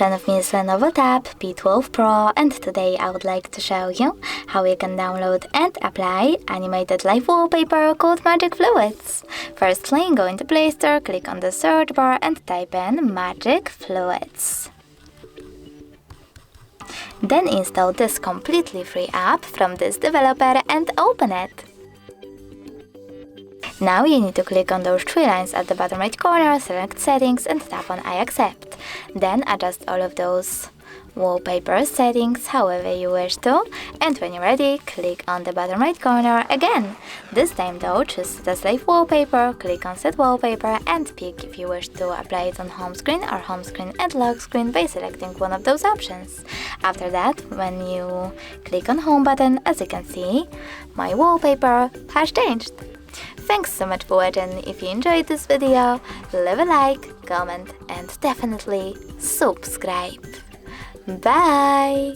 front of me is LENOVO TAB P12 PRO, and today I would like to show you how you can download and apply animated live wallpaper called Magic Fluids. Firstly, go into Play Store, click on the search bar and type in Magic Fluids. Then install this completely free app from this developer and open it. Now you need to click on those three lines at the bottom right corner, select Settings and tap on I accept. Then adjust all of those wallpaper settings however you wish to, and when you're ready, click on the bottom right corner again. This time though, choose the Live Wallpaper, click on Set Wallpaper and pick if you wish to apply it on home screen or home screen and lock screen by selecting one of those options. After that, when you click on Home button, as you can see, my wallpaper has changed. Thanks so much for watching. If you enjoyed this video, leave a like, comment and definitely subscribe. Bye!